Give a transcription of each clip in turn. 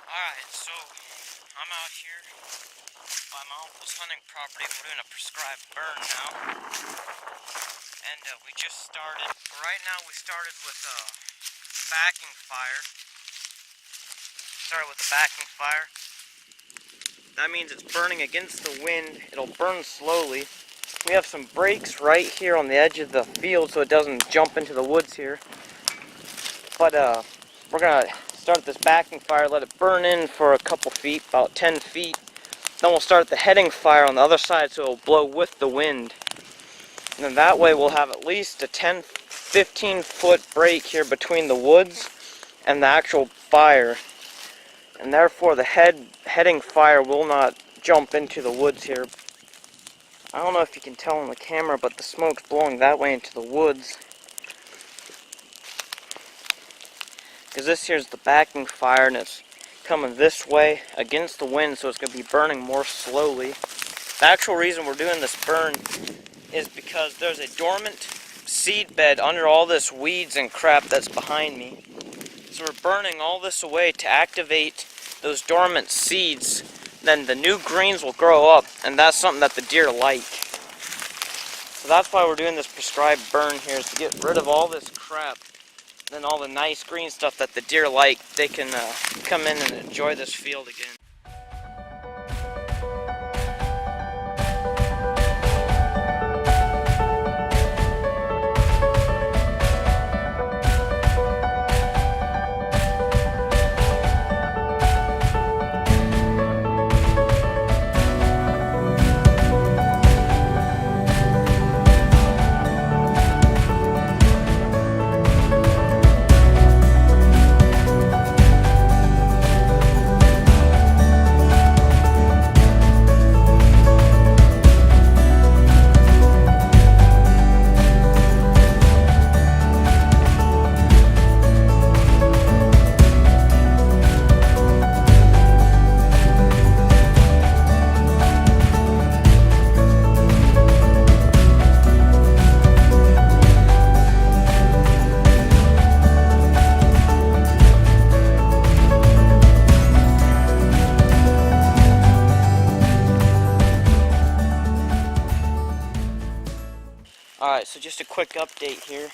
Alright, so I'm out here by my uncle's hunting property. We're doing a prescribed burn now. And we just started. Right now we started with backing fire. That means it's burning against the wind. It'll burn slowly. We have some breaks right here on the edge of the field so it doesn't jump into the woods here. But we're gonna start this backing fire, let it burn in for a couple feet, about 10 feet. Then we'll start the heading fire on the other side so it'll blow with the wind. And then that way we'll have at least a 10-15 foot break here between the woods and the actual fire. And therefore the heading fire will not jump into the woods here. I don't know if you can tell on the camera, but the smoke's blowing that way into the woods. Because this here's the backing fire and it's coming this way against the wind, so it's going to be burning more slowly. The actual reason we're doing this burn is because there's a dormant seed bed under all this weeds and crap that's behind me. So we're burning all this away to activate those dormant seeds. Then the new greens will grow up, and that's something that the deer like. So that's why we're doing this prescribed burn here, is to get rid of all this crap. Then all the nice green stuff that the deer like, they can come in and enjoy this field again. Alright, so just a quick update here.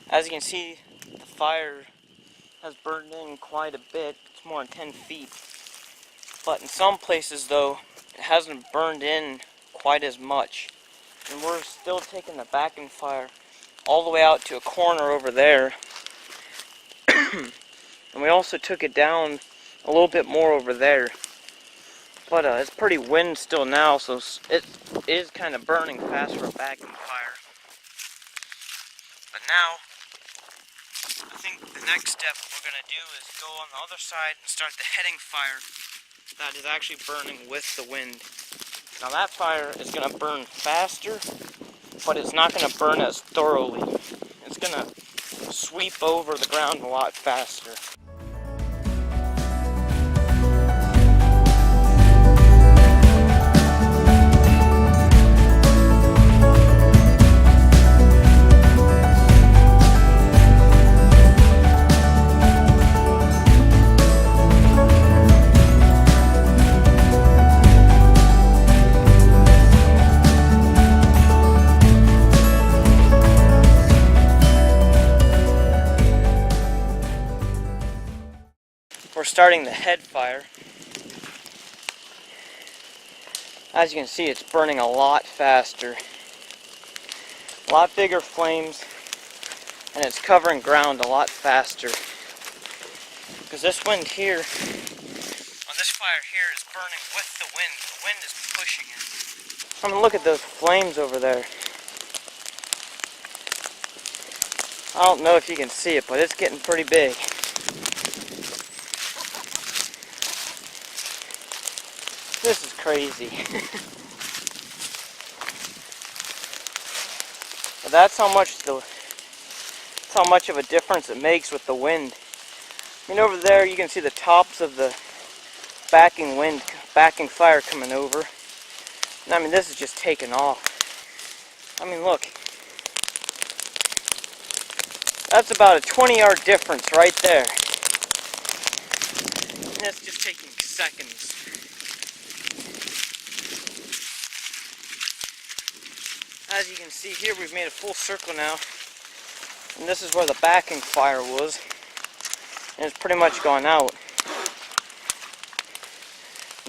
As you can see, the fire has burned in quite a bit. It's more than 10 feet. But in some places, though, it hasn't burned in quite as much. And we're still taking the backing fire all the way out to a corner over there. And we also took it down a little bit more over there. But it's pretty wind still now, so it is kind of burning fast for a backing fire. But now, I think the next step we're going to do is go on the other side and start the heading fire that is actually burning with the wind. Now that fire is going to burn faster, but it's not going to burn as thoroughly. It's going to sweep over the ground a lot faster. We're starting the head fire. As you can see, it's burning a lot faster. A lot bigger flames, and it's covering ground a lot faster. Because this wind here, on this fire here, is burning with the wind. The wind is pushing it. I mean, look at those flames over there. I don't know if you can see it, but it's getting pretty big. This is crazy. But that's how much of a difference it makes with the wind. I mean, over there you can see the tops of the backing fire coming over. And I mean, this is just taking off. I mean, look. That's about a 20-yard difference right there. And it's just taking seconds. As you can see here, we've made a full circle now. And this is where the backing fire was. And it's pretty much gone out.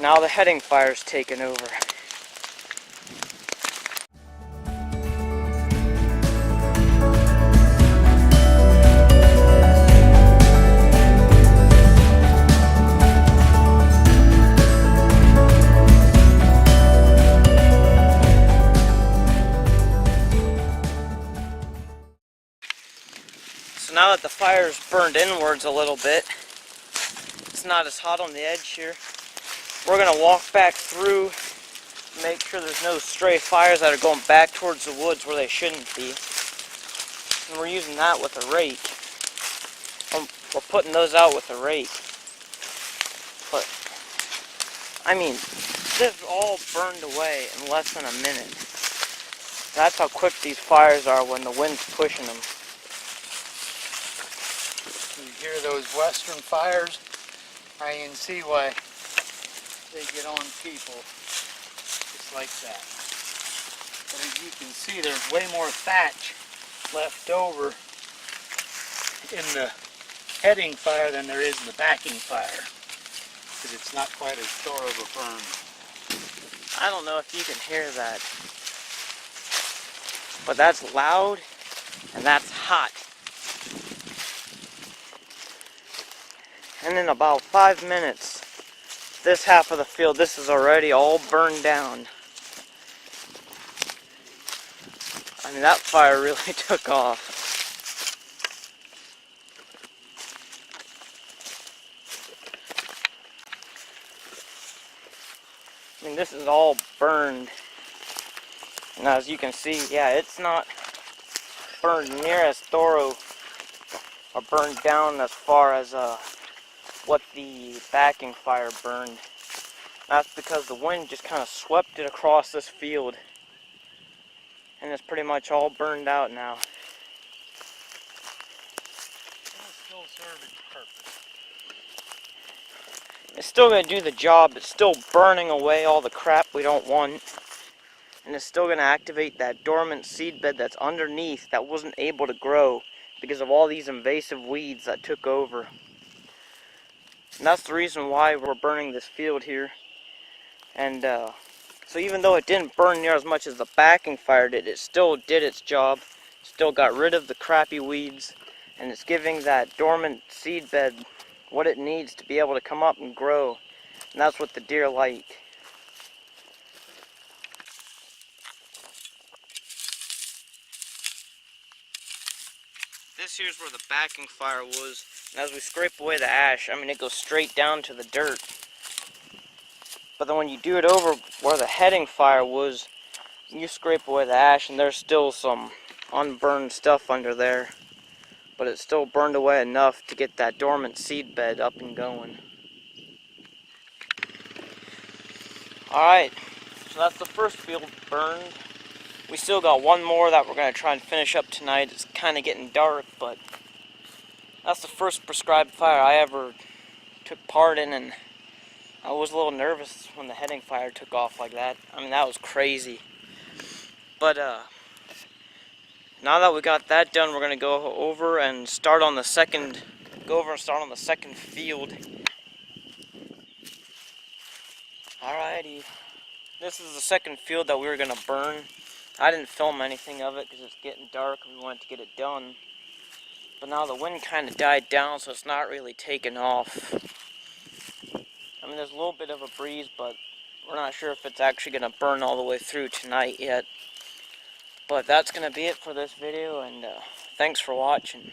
Now the heading fire's taken over. So now that the fire's burned inwards a little bit, it's not as hot on the edge here. We're going to walk back through, make sure there's no stray fires that are going back towards the woods where they shouldn't be. And we're using that with a rake. We're putting those out with a rake. But, I mean, this all burned away in less than a minute. That's how quick these fires are when the wind's pushing them. You hear those western fires? I can see why they get on people. Just like that. But as you can see, there's way more thatch left over in the heading fire than there is in the backing fire. Because it's not quite as thorough of a burn. I don't know if you can hear that. But that's loud and that's hot. And in about 5 minutes, this half of the field, this is already all burned down. I mean, that fire really took off. I mean, this is all burned. And as you can see, yeah, it's not burned near as thorough or burned down as far as what the backing fire burned. That's because the wind just kind of swept it across this field. And it's pretty much all burned out now. It'll still serve its purpose. It's still going to do the job. It's still burning away all the crap we don't want. And it's still going to activate that dormant seed bed that's underneath that wasn't able to grow because of all these invasive weeds that took over. And that's the reason why we're burning this field here. And so even though it didn't burn near as much as the backing fire did, it still did its job. Still got rid of the crappy weeds. And it's giving that dormant seed bed what it needs to be able to come up and grow. And that's what the deer like. This here's where the backing fire was. And as we scrape away the ash, I mean, it goes straight down to the dirt. But then when you do it over where the heading fire was, you scrape away the ash and there's still some unburned stuff under there. But it still burned away enough to get that dormant seed bed up and going. Alright, so that's the first field burned. We still got one more that we're going to try and finish up tonight. It's kind of getting dark, but that's the first prescribed fire I ever took part in, and I was a little nervous when the heading fire took off like that. I mean, that was crazy. But now that we got that done, we're going to go over and start on the second field. Alrighty. This is the second field that we were going to burn. I didn't film anything of it because it's getting dark and we wanted to get it done. But now the wind kind of died down, so it's not really taking off. I mean, there's a little bit of a breeze, but we're not sure if it's actually going to burn all the way through tonight yet. But that's going to be it for this video, and thanks for watching.